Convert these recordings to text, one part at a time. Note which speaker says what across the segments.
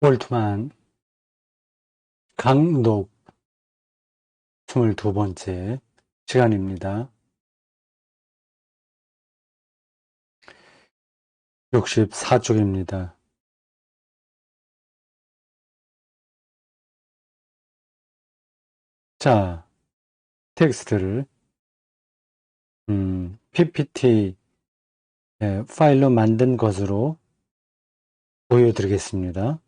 Speaker 1: 올트만 강독 22번째 시간입니다. 64쪽입니다. 자, 텍스트를 PPT 파일로 만든 것으로 보여드리겠습니다.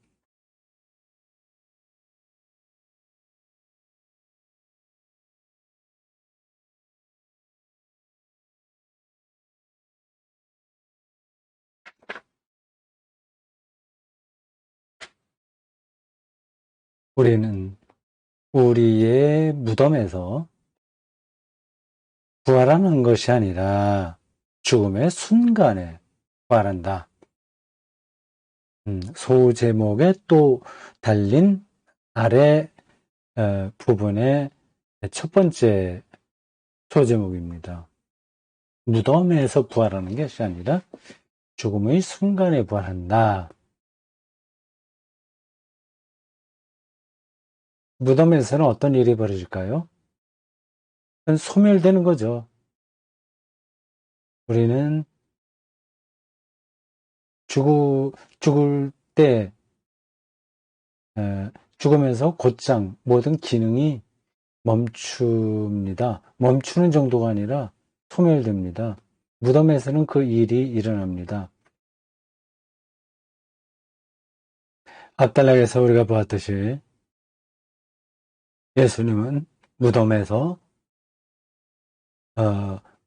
Speaker 1: 우리는 우리의 무덤에서 부활하는 것이 아니라 죽음의 순간에 부활한다. 소제목에 또 달린 아래 부분의 첫 번째 소제목입니다. 무덤에서 부활하는 것이 아니라 죽음의 순간에 부활한다. 무덤에서는 어떤 일이 벌어질까요? 소멸되는 거죠. 우리는 죽을 때 죽으면서 곧장 모든 기능이 멈춥니다. 멈추는 정도가 아니라 소멸됩니다. 무덤에서는 그 일이 일어납니다. 앞단락에서 우리가 보았듯이 예수님은 무덤에서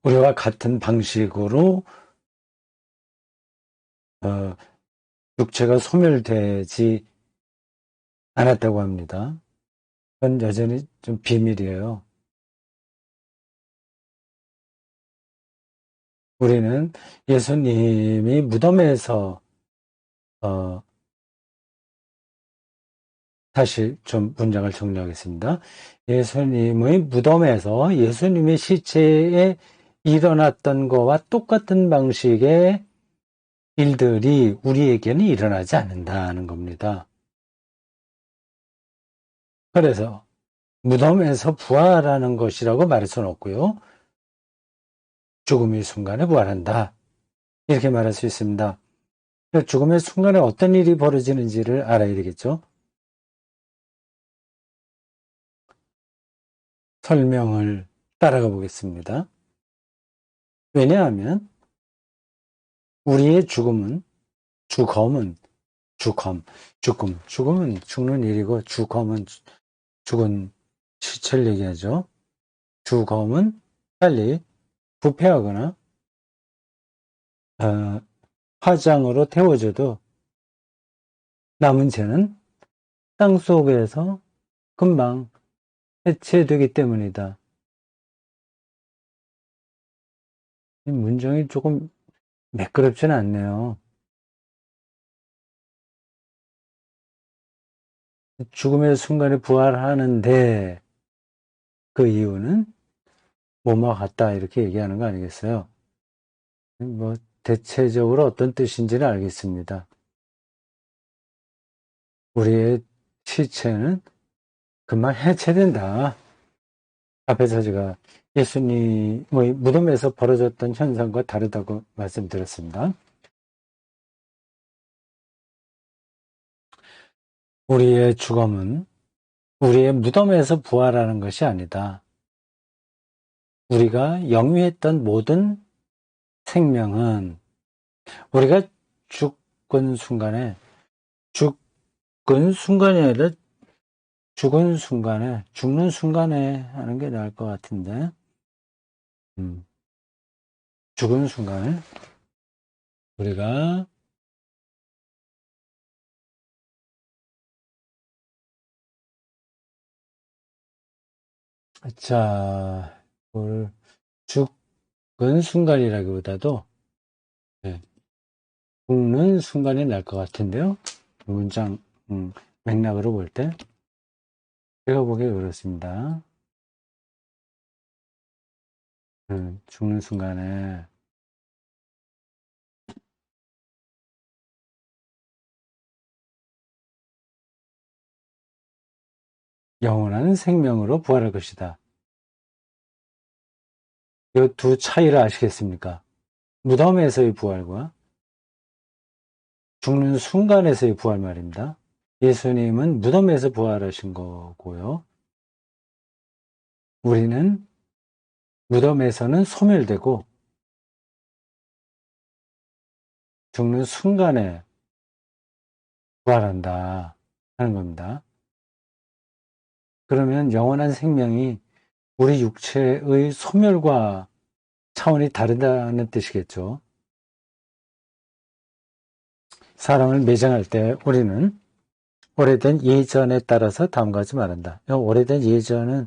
Speaker 1: 우리와 같은 방식으로 육체가 소멸되지 않았다고 합니다. 그건 여전히 좀 비밀이에요. 우리는 예수님이 무덤에서 다시 좀 문장을 정리하겠습니다. 예수님의 무덤에서 예수님의 시체에 일어났던 것과 똑같은 방식의 일들이 우리에게는 일어나지 않는다는 겁니다. 그래서 무덤에서 부활하는 것이라고 말할 수는 없고요. 죽음의 순간에 부활한다. 이렇게 말할 수 있습니다. 죽음의 순간에 어떤 일이 벌어지는지를 알아야 되겠죠. 설명을 따라가 보겠습니다. 왜냐하면 우리의 죽음은 죽음은 죽는 일이고 죽음은 죽은 시체를 얘기하죠. 죽음은 빨리 부패하거나 화장으로 태워져도 남은 죄는 땅 속에서 금방 해체되기 때문이다. 이 문장이 조금 매끄럽지는 않네요. 죽음의 순간에 부활하는데 그 이유는 뭐뭐 같다 이렇게 얘기하는 거 아니겠어요? 뭐 대체적으로 어떤 뜻인지는 알겠습니다. 우리의 시체는 금방 해체된다. 앞에서 제가 예수님의 무덤에서 벌어졌던 현상과 다르다고 말씀드렸습니다. 우리의 죽음은 우리의 무덤에서 부활하는 것이 아니다. 우리가 영위했던 모든 생명은 우리가 죽은 순간에 아니라 죽는 순간에 하는 게 나을 것 같은데, 죽은 순간에 우리가 자, 죽은 순간이라기보다도 네, 죽는 순간이 날 것 같은데요. 문장 맥락으로 볼 때 제가 보기에 그렇습니다. 죽는 순간에 영원한 생명으로 부활할 것이다. 이 두 차이를 아시겠습니까? 무덤에서의 부활과 죽는 순간에서의 부활 말입니다. 예수님은 무덤에서 부활하신 거고요. 우리는 무덤에서는 소멸되고 죽는 순간에 부활한다 하는 겁니다. 그러면 영원한 생명이 우리 육체의 소멸과 차원이 다르다는 뜻이겠죠. 사람을 매장할 때 우리는 오래된 예전에 따라서 다음과 같이 말한다. 오래된 예전은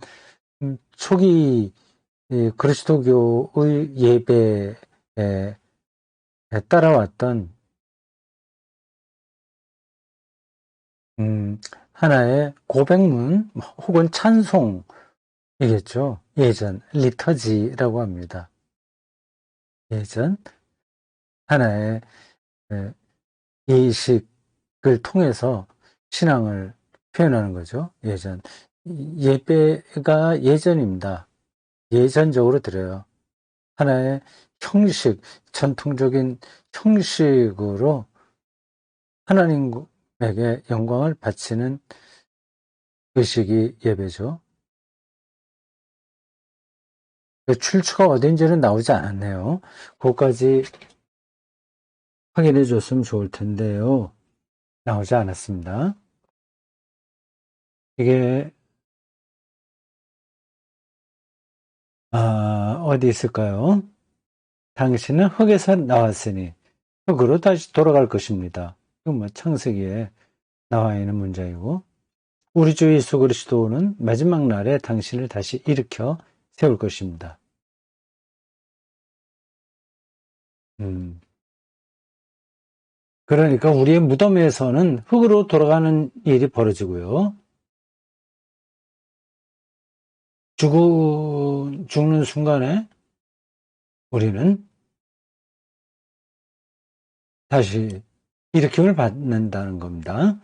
Speaker 1: 초기 그리스도교의 예배에 따라왔던 하나의 고백문 혹은 찬송이겠죠. 예전 리터지라고 합니다. 예전 하나의 예식을 통해서 신앙을 표현하는 거죠. 예전 예배가 예전입니다. 예전적으로 드려요. 하나의 형식, 전통적인 형식으로 하나님에게 영광을 바치는 의식이 예배죠. 출처가 어딘지는 나오지 않았네요. 그것까지 확인해 줬으면 좋을 텐데요. 나오지 않았습니다. 이게 어디 있을까요? 당신은 흙에서 나왔으니 흙으로 다시 돌아갈 것입니다. 이건 뭐 창세기에 나와 있는 문장이고, 우리 주 예수 그리스도는 마지막 날에 당신을 다시 일으켜 세울 것입니다. 그러니까 우리의 무덤에서는 흙으로 돌아가는 일이 벌어지고요. 죽는 순간에 우리는 다시 일으킴을 받는다는 겁니다.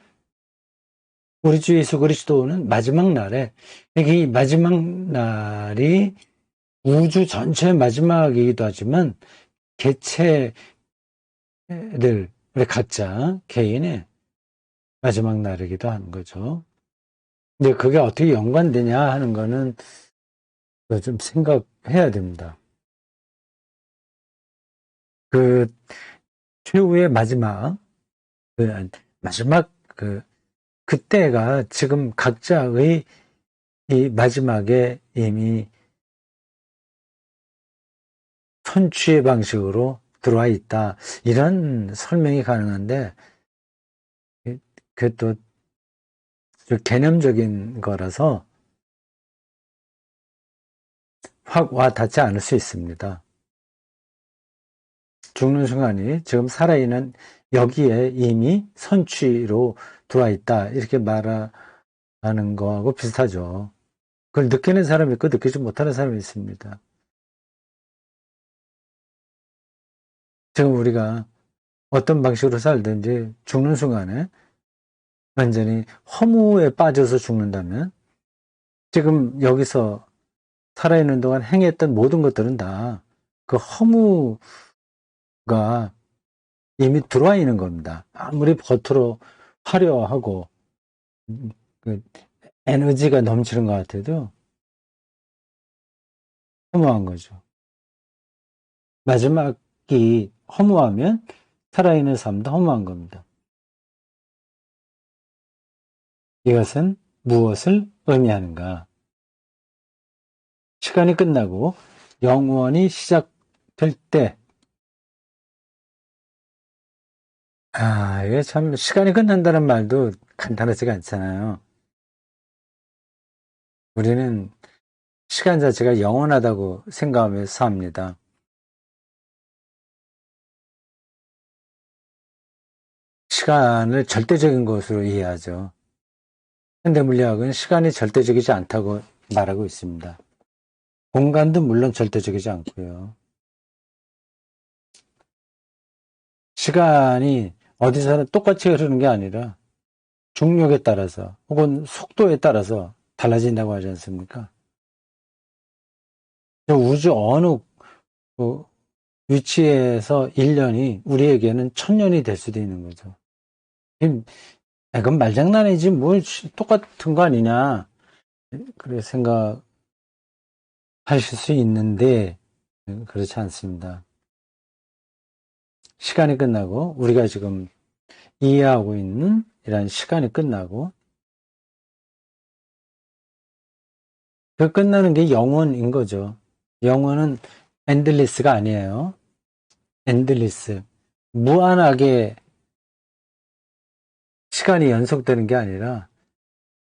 Speaker 1: 우리 주 예수 그리스도는 마지막 날에, 이 마지막 날이 우주 전체의 마지막이기도 하지만 개체들, 우리 각자 개인의 마지막 날이기도 하는 거죠. 근데 그게 어떻게 연관되냐 하는 거는 좀 생각해야 됩니다. 그 최후의 마지막, 그때가 지금 각자의 이 마지막에 이미 선취의 방식으로 들어와 있다. 이런 설명이 가능한데, 그또 개념적인 거라서 확 와 닿지 않을 수 있습니다. 죽는 순간이 지금 살아있는 여기에 이미 선취로 들어와 있다. 이렇게 말하는 거하고 비슷하죠. 그걸 느끼는 사람이 있고 느끼지 못하는 사람이 있습니다. 지금 우리가 어떤 방식으로 살든지 죽는 순간에 완전히 허무에 빠져서 죽는다면 지금 여기서 살아있는 동안 행했던 모든 것들은 다 그 허무가 이미 들어와 있는 겁니다. 아무리 겉으로 화려하고 그 에너지가 넘치는 것 같아도 허무한 거죠. 마지막이 허무하면 살아있는 삶도 허무한 겁니다. 이것은 무엇을 의미하는가? 시간이 끝나고 영원히 시작될 때, 이게 참, 시간이 끝난다는 말도 간단하지가 않잖아요. 우리는 시간 자체가 영원하다고 생각하면서 삽니다. 시간을 절대적인 것으로 이해하죠. 현대물리학은 시간이 절대적이지 않다고 말하고 있습니다. 공간도 물론 절대적이지 않고요. 시간이 어디서나 똑같이 흐르는 게 아니라 중력에 따라서 혹은 속도에 따라서 달라진다고 하지 않습니까? 우주 어느 그 위치에서 1년이 우리에게는 1000년이 될 수도 있는 거죠. 그건 말장난이지 뭘 똑같은 거 아니냐 그래 생각하실 수 있는데 그렇지 않습니다. 시간이 끝나고 우리가 지금 이해하고 있는 이런 시간이 끝나고 그 끝나는 게 영원인 거죠. 영원은 엔들리스가 아니에요. 엔들리스. 무한하게 시간이 연속되는 게 아니라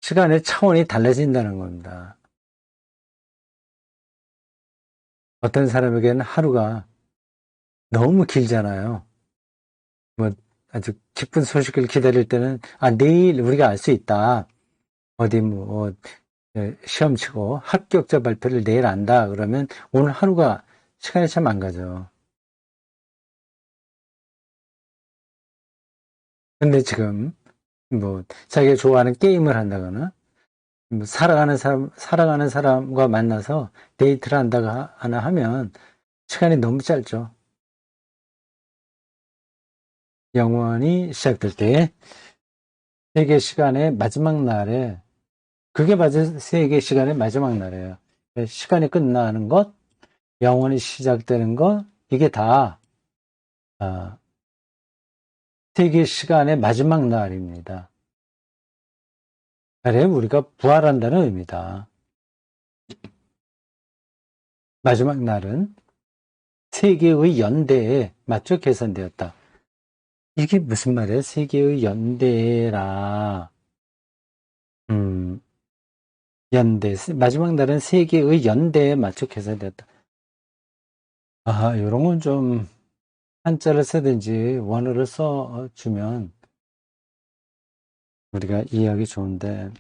Speaker 1: 시간의 차원이 달라진다는 겁니다. 어떤 사람에게는 하루가 너무 길잖아요. 뭐 아주 기쁜 소식을 기다릴 때는 내일 우리가 알 수 있다. 어디 뭐 시험 치고 합격자 발표를 내일 안다. 그러면 오늘 하루가 시간이 참 안 가죠. 근데 지금 뭐 자기가 좋아하는 게임을 한다거나 뭐 사랑하는 사람과 만나서 데이트를 한다거나 하면 시간이 너무 짧죠. 영원히 시작될 때 세계 시간의 마지막 날에 그게 맞은 세계 시간의 마지막 날이에요. 시간이 끝나는 것, 영원히 시작되는 것, 이게 다 세계 시간의 마지막 날입니다. 그래 우리가 부활한다는 의미다. 마지막 날은 세계의 연대에 맞춰 계산되었다. 이게 무슨 말이에요? 세계의 연대라. 연대. 마지막 날은 세계의 연대에 맞춰 계산되었다. 이런 건 좀 한자를 쓰든지 원어를 써주면 우리가 이해하기 좋은데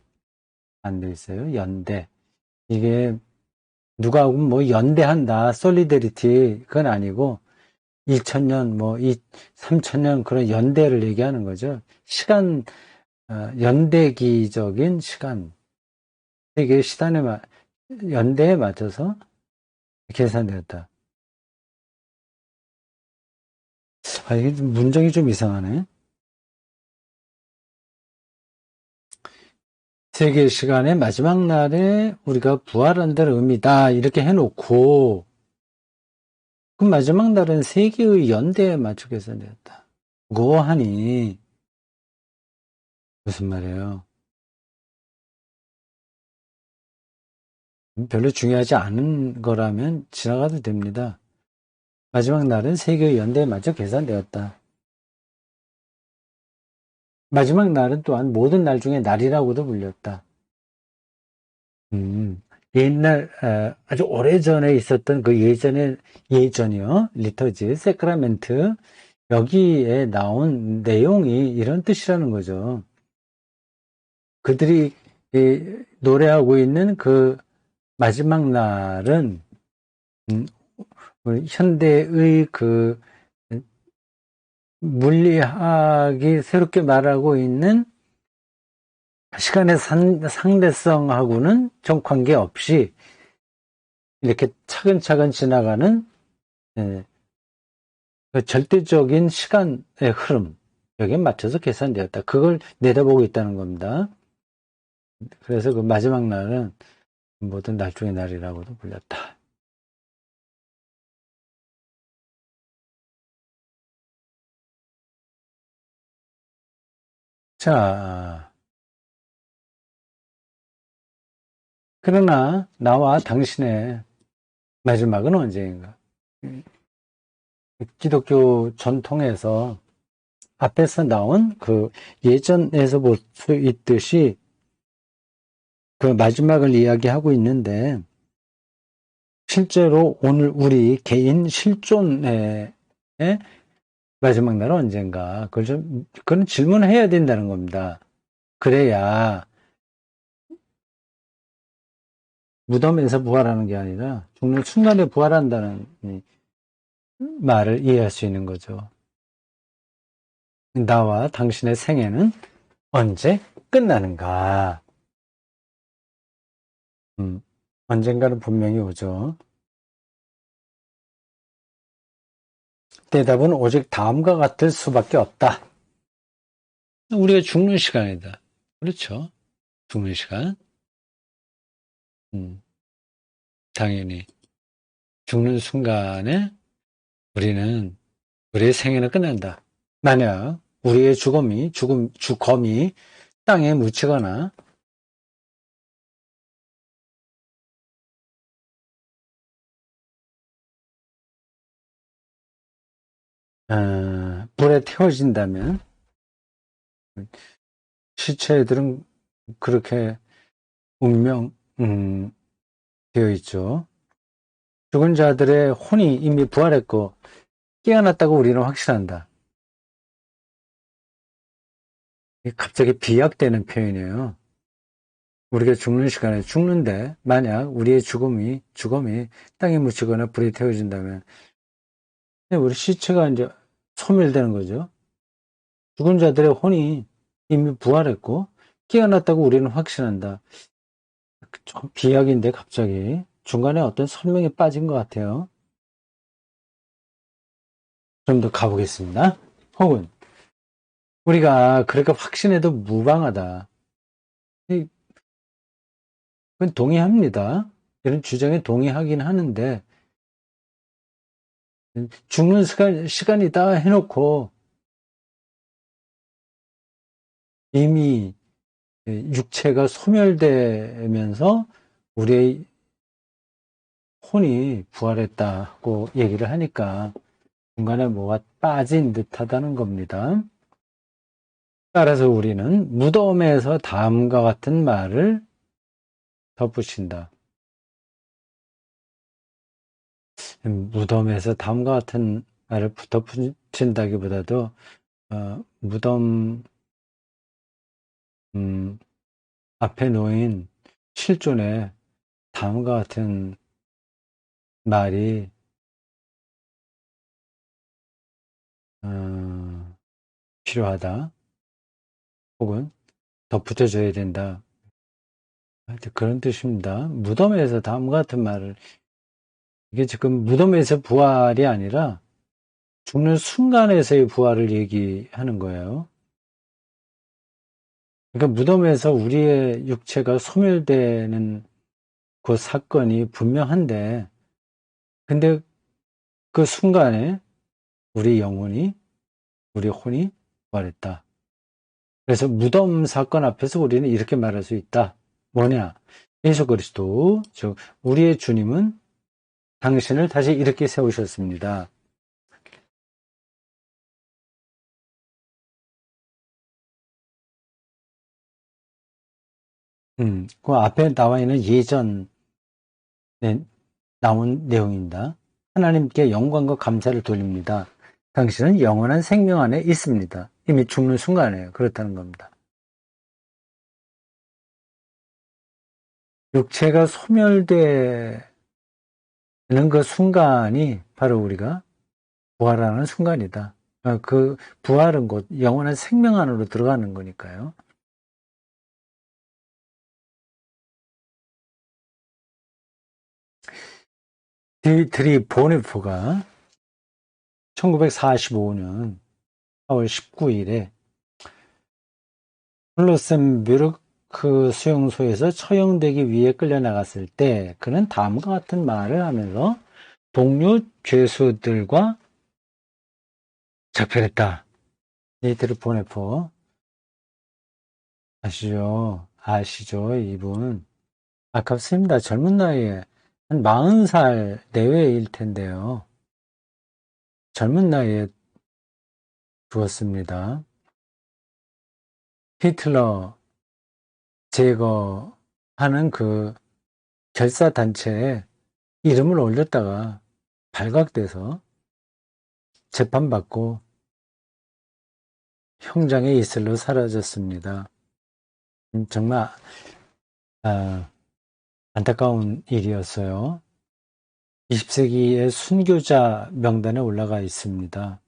Speaker 1: 안 돼 있어요. 연대. 이게 누가 뭐 연대한다. 솔리데리티 그건 아니고 2000년 뭐 3000년 그런 연대를 얘기하는 거죠. 시간 연대기적인 시간 세계 시간에 연대에 맞춰서 계산되었다. 이게 문장이 좀 이상하네. 세계 시간의 마지막 날에 우리가 부활한다는 의미다. 이렇게 해놓고 그 마지막 날은 세계의 연대에 맞춰 계산되었다. 고하니 무슨 말이에요? 별로 중요하지 않은 거라면 지나가도 됩니다. 마지막 날은 세계의 연대에 맞춰 계산되었다. 마지막 날은 또한 모든 날 중에 날이라고도 불렸다. 옛날 아주 오래전에 있었던 그 예전이요 리터지 세크라멘트 여기에 나온 내용이 이런 뜻이라는 거죠. 그들이 노래하고 있는 그 마지막 날은 우리 현대의 그 물리학이 새롭게 말하고 있는 시간의 상대성하고는 좀 관계없이 이렇게 차근차근 지나가는 그 절대적인 시간의 흐름 여기에 맞춰서 계산되었다. 그걸 내다보고 있다는 겁니다. 그래서 그 마지막 날은 모든 날 중의 날이라고도 불렸다. 자, 그러나 나와 당신의 마지막은 언제인가? 기독교 전통에서 앞에서 나온 그 예전에서 볼 수 있듯이 그 마지막을 이야기하고 있는데 실제로 오늘 우리 개인 실존의 마지막 날은 언젠가 그런 질문을 해야 된다는 겁니다. 그래야 무덤에서 부활하는 게 아니라 죽는 순간에 부활한다는 말을 이해할 수 있는 거죠. 나와 당신의 생애는 언제 끝나는가? 언젠가는 분명히 오죠. 대답은 오직 다음과 같을 수밖에 없다. 우리가 죽는 시간이다. 그렇죠. 죽는 시간. 음, 당연히. 죽는 순간에 우리의 생애는 끝난다. 만약 우리의 주검이 땅에 묻히거나, 불에 태워진다면, 시체들은 그렇게 되어 있죠. 죽은 자들의 혼이 이미 부활했고, 깨어났다고 우리는 확신한다. 이게 갑자기 비약되는 표현이에요. 우리가 죽는 시간에 죽는데, 만약 우리의 죽음이 땅에 묻히거나 불에 태워진다면, 우리 시체가 이제 소멸되는 거죠. 죽은 자들의 혼이 이미 부활했고, 깨어났다고 우리는 확신한다. 좀 비약인데, 갑자기. 중간에 어떤 설명이 빠진 것 같아요. 좀 더 가보겠습니다. 혹은, 우리가 그렇게 확신해도 무방하다. 그건 동의합니다. 이런 주장에 동의하긴 하는데, 죽는 시간이다 해놓고, 이미 육체가 소멸되면서 우리의 혼이 부활했다고 얘기를 하니까 중간에 뭐가 빠진 듯하다는 겁니다. 따라서 우리는 무덤에서 다음과 같은 말을 덧붙인다. 무덤에서 다음과 같은 말을 덧붙인다기보다도 무덤 앞에 놓인 실존에 다음과 같은 말이 필요하다. 혹은 덧붙여줘야 된다. 하여튼 그런 뜻입니다. 무덤에서 다음과 같은 말을, 이게 지금 무덤에서 부활이 아니라 죽는 순간에서의 부활을 얘기하는 거예요. 그러니까 무덤에서 우리의 육체가 소멸되는 그 사건이 분명한데, 근데 그 순간에 우리 영혼이, 우리 혼이 부활했다. 그래서 무덤 사건 앞에서 우리는 이렇게 말할 수 있다. 뭐냐? 예수 그리스도, 즉 우리의 주님은 당신을 다시 이렇게 세우셨습니다. 그 앞에 나와 있는 예전에 나온 내용입니다. 하나님께 영광과 감사를 돌립니다. 당신은 영원한 생명 안에 있습니다. 이미 죽는 순간이에요. 그렇다는 겁니다. 육체가 소멸되는 그 순간이 바로 우리가 부활하는 순간이다. 그 부활은 곧 영원한 생명 안으로 들어가는 거니까요. 디미트리 보네포가 1945년 4월 19일에 플로셈뷰르크 수용소에서 처형되기 위해 끌려나갔을 때 그는 다음과 같은 말을 하면서 동료 죄수들과 작별했다. 디미트리 보네포 아시죠? 이분 아깝습니다. 젊은 나이에 한 40살 내외일 텐데요. 젊은 나이에 죽었습니다. 히틀러 제거하는 그 결사단체에 이름을 올렸다가 발각돼서 재판받고 형장의 이슬로 사라졌습니다. 정말 안타까운 일이었어요. 20세기의 순교자 명단에 올라가 있습니다.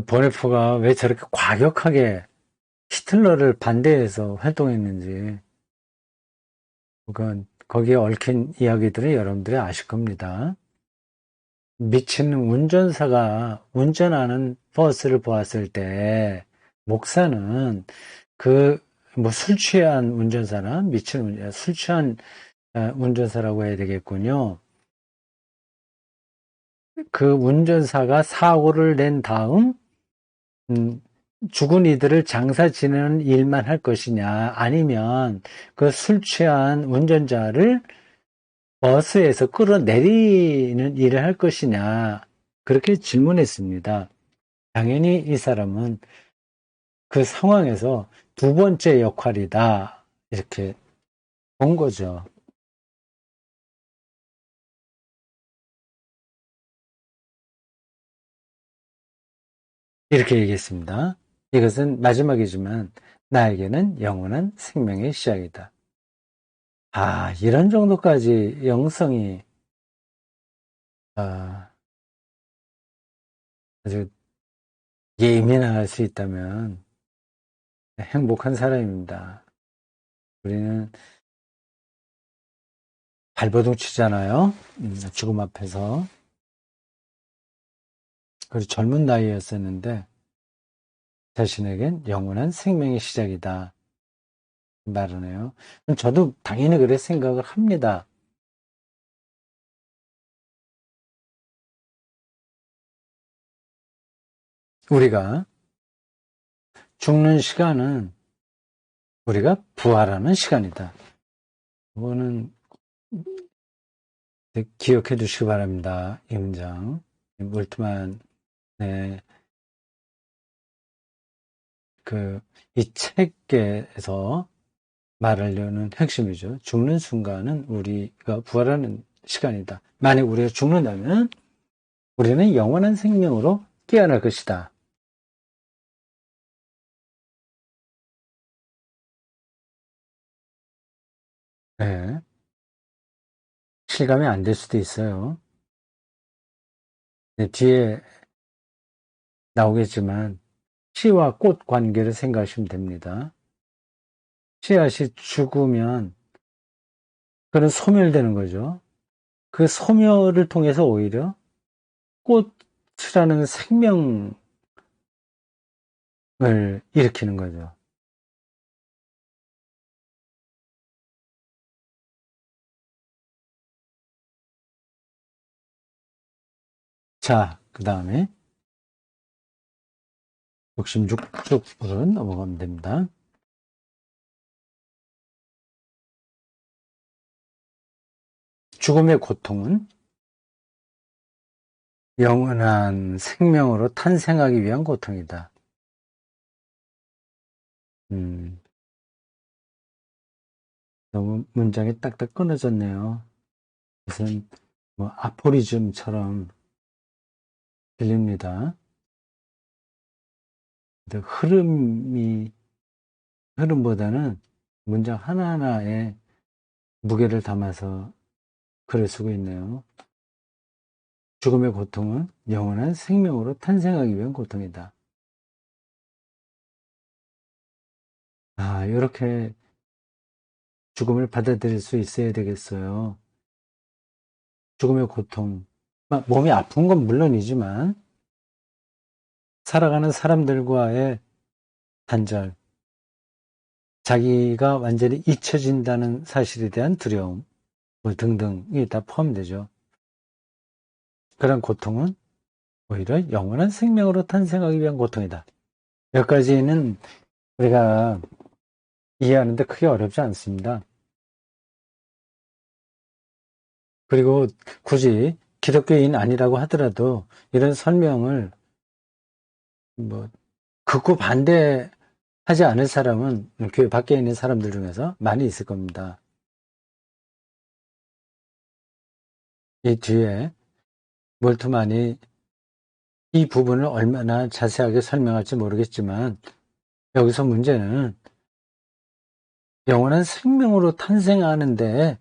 Speaker 1: 보네포가 왜 저렇게 과격하게 히틀러를 반대해서 활동했는지, 그건 거기에 얽힌 이야기들을 여러분들이 아실 겁니다. 미친 운전사가 운전하는 버스를 보았을 때, 목사는 뭐 술 취한 운전사나 술 취한 운전사라고 해야 되겠군요. 그 운전사가 사고를 낸 다음, 음, 죽은 이들을 장사 지내는 일만 할 것이냐, 아니면 그 술 취한 운전자를 버스에서 끌어내리는 일을 할 것이냐, 그렇게 질문했습니다. 당연히 이 사람은 그 상황에서 두 번째 역할이다, 이렇게 본 거죠. 이렇게 얘기했습니다. 이것은 마지막이지만 나에게는 영원한 생명의 시작이다. 아, 이런 정도까지 영성이 아, 아주 예민할 수 있다면 행복한 사람입니다. 우리는 발버둥 치잖아요. 죽음 앞에서. 그리고 젊은 나이였었는데 자신에겐 영원한 생명의 시작이다. 말하네요. 저도 당연히 그래 생각을 합니다. 우리가 죽는 시간은 우리가 부활하는 시간이다. 그거는 기억해 두시기 바랍니다. 이 문장. 몰트만의 이 책에서 말하려는 핵심이죠. 죽는 순간은 우리가 부활하는 시간이다. 만약 우리가 죽는다면 우리는 영원한 생명으로 깨어날 것이다. 네. 실감이 안 될 수도 있어요. 네, 뒤에 나오겠지만 씨와 꽃 관계를 생각하시면 됩니다. 씨앗이 죽으면 그는 소멸되는 거죠. 그 소멸을 통해서 오히려 꽃이라는 생명을 일으키는 거죠. 자, 그 다음에 66쪽으로 넘어가면 됩니다. 죽음의 고통은 영원한 생명으로 탄생하기 위한 고통이다. 음, 너무 문장이 딱딱 끊어졌네요. 무슨 뭐 아포리즘처럼 들립니다. 근데 흐름보다는 문장 하나하나에 무게를 담아서 글을 쓰고 있네요. 죽음의 고통은 영원한 생명으로 탄생하기 위한 고통이다. 아, 이렇게 죽음을 받아들일 수 있어야 되겠어요. 죽음의 고통. 몸이 아픈 건 물론이지만, 살아가는 사람들과의 단절, 자기가 완전히 잊혀진다는 사실에 대한 두려움, 뭐 등등이 다 포함되죠. 그런 고통은 오히려 영원한 생명으로 탄생하기 위한 고통이다. 여기까지는 우리가 이해하는데 크게 어렵지 않습니다. 그리고 굳이 기독교인 아니라고 하더라도 이런 설명을 뭐 극구 반대하지 않을 사람은 교회 밖에 있는 사람들 중에서 많이 있을 겁니다. 이 뒤에 몰트만이 이 부분을 얼마나 자세하게 설명할지 모르겠지만 여기서 문제는 영원한 생명으로 탄생하는데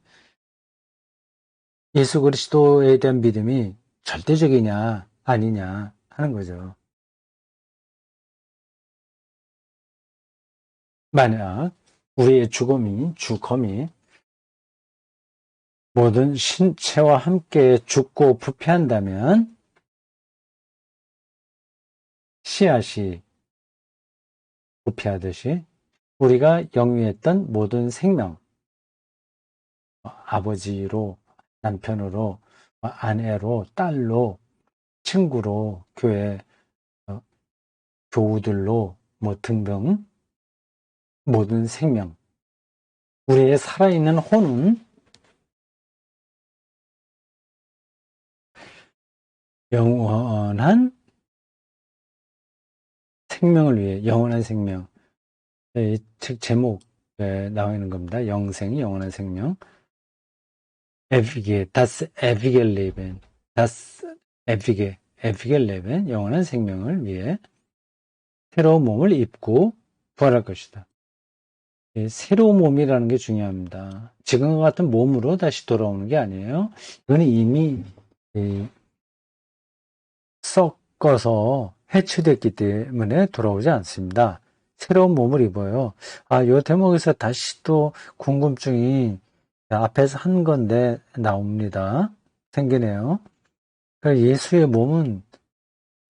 Speaker 1: 예수 그리스도에 대한 믿음이 절대적이냐 아니냐 하는 거죠. 만약 우리의 주검이 모든 신체와 함께 죽고 부패한다면 씨앗이 부패하듯이 우리가 영위했던 모든 생명, 아버지로, 남편으로, 아내로, 딸로, 친구로, 교회 교우들로, 등등 모든 생명, 우리의 살아있는 혼은 영원한 생명을 위해, 영원한 생명, 이 책 제목에 나와 있는 겁니다. 영생이 영원한 생명. das ewige Leben, ewige Leben, 영원한 생명을 위해 새로운 몸을 입고 부활할 것이다. 새로운 몸이라는 게 중요합니다. 지금과 같은 몸으로 다시 돌아오는 게 아니에요. 이거는 이미 썩어서 해체됐기 때문에 돌아오지 않습니다. 새로운 몸을 입어요. 요 대목에서 다시 또 궁금증이 앞에서 한 건데 나옵니다. 생기네요. 그러니까 예수의 몸은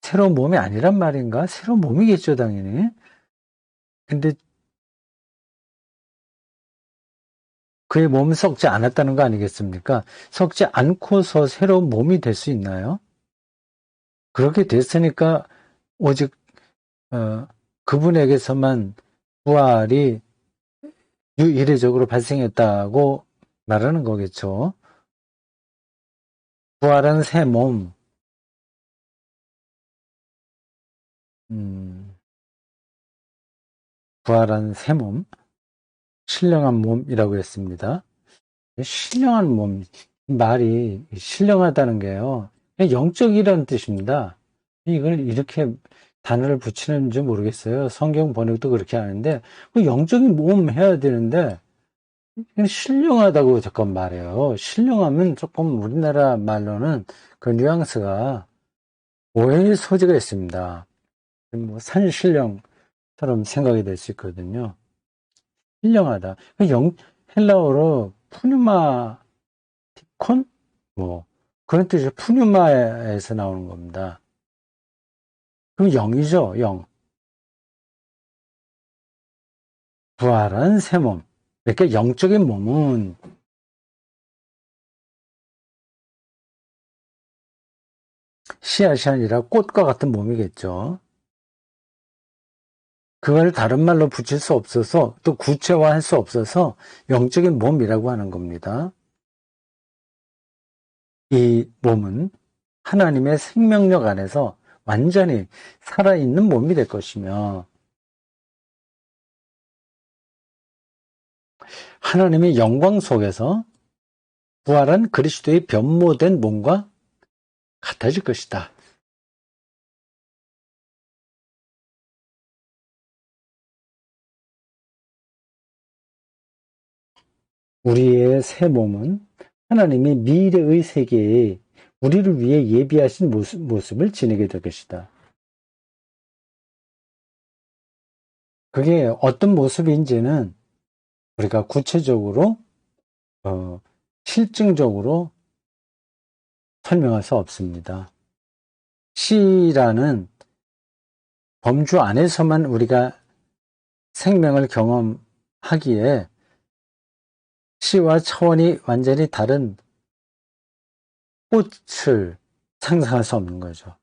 Speaker 1: 새로운 몸이 아니란 말인가? 새로운 몸이겠죠, 당연히. 근데 그의 몸은 썩지 않았다는 거 아니겠습니까? 썩지 않고서 새로운 몸이 될 수 있나요? 그렇게 됐으니까 오직 그분에게서만 부활이 유일적으로 발생했다고 말하는 거겠죠. 부활한 새 몸, 부활한 새 몸, 신령한 몸이라고 했습니다. 신령한 몸, 말이 신령하다는 게요. 영적이라는 뜻입니다. 이걸 이렇게 단어를 붙이는지 모르겠어요. 성경 번역도 그렇게 하는데 그 영적인 몸 해야 되는데 신령하다고 잠깐 말해요. 신령하면 조금 우리나라 말로는 그 뉘앙스가 오해의 소지가 있습니다. 뭐 산신령처럼 생각이 될 수 있거든요. 신령하다. 헬라어로 푸뉴마티콘? 그런 뜻이 푸뉴마에서 나오는 겁니다. 그럼 영이죠, 영. 부활한 새 몸. 이렇게 영적인 몸은 씨앗이 아니라 꽃과 같은 몸이겠죠. 그걸 다른 말로 붙일 수 없어서 또 구체화할 수 없어서 영적인 몸이라고 하는 겁니다. 이 몸은 하나님의 생명력 안에서 완전히 살아있는 몸이 될 것이며 하나님의 영광 속에서 부활한 그리스도의 변모된 몸과 같아질 것이다. 우리의 새 몸은 하나님이 미래의 세계에 우리를 위해 예비하신 모습을 지니게 될 것이다. 그게 어떤 모습인지는 우리가 구체적으로 실증적으로 설명할 수 없습니다. 씨라는 범주 안에서만 우리가 생명을 경험하기에 씨와 차원이 완전히 다른 꽃을 상상할 수 없는 거죠.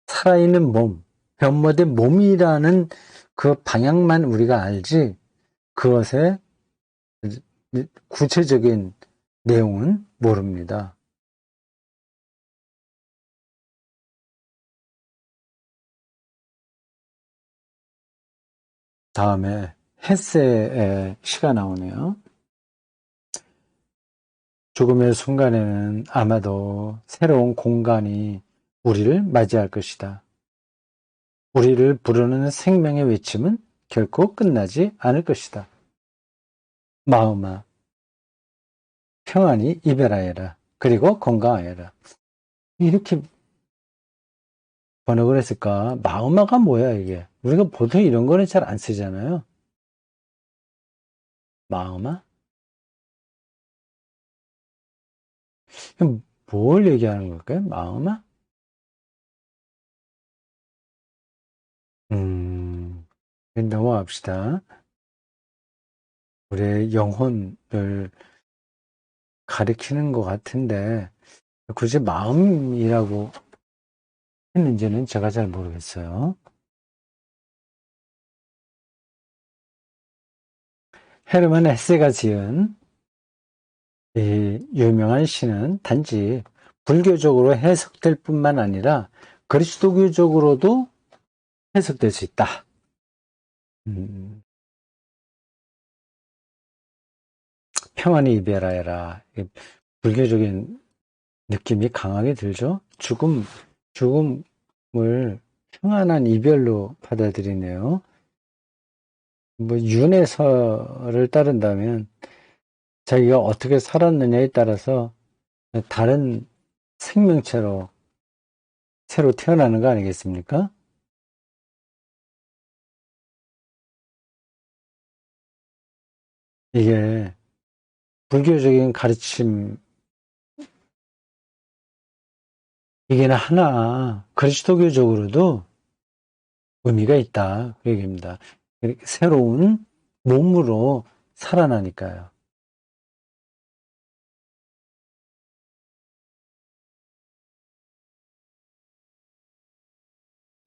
Speaker 1: 살아있는 몸, 변모된 몸이라는 그 방향만 우리가 알지 그것의 구체적인 내용은 모릅니다. 다음에 헤세의 시가 나오네요. 죽음의 순간에는 아마도 새로운 공간이 우리를 맞이할 것이다. 우리를 부르는 생명의 외침은 결코 끝나지 않을 것이다. 마음아, 평안히 이별하여라. 그리고 건강하여라. 이렇게 번역을 했을까? 마음아가 뭐야 이게? 우리가 보통 이런 거는 잘 안 쓰잖아요. 마음아? 그럼 뭘 얘기하는 걸까요? 마음아? 음, 넘어갑시다. 우리의 영혼을 가리키는 것 같은데, 굳이 마음이라고 했는지는 제가 잘 모르겠어요. 헤르만 헤세가 지은 이 유명한 시는 단지 불교적으로 해석될 뿐만 아니라 그리스도교적으로도 해석될 수 있다. 평안히 이별하여라. 불교적인 느낌이 강하게 들죠? 죽음을 평안한 이별로 받아들이네요. 뭐, 윤회설을 따른다면 자기가 어떻게 살았느냐에 따라서 다른 생명체로 새로 태어나는 거 아니겠습니까? 이게 불교적인 가르침이긴 하나 그리스도교적으로도 의미가 있다. 그 얘기입니다. 이렇게 새로운 몸으로 살아나니까요.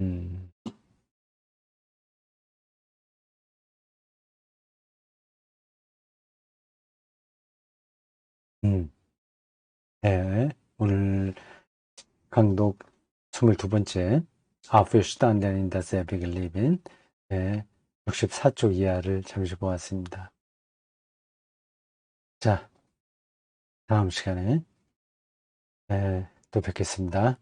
Speaker 1: 음, 음, 네. 오늘 강독 22번째 Aufstanden in das ewige Leben 네, 64쪽 이하를 잠시 보았습니다. 자, 다음 시간에 또 뵙겠습니다.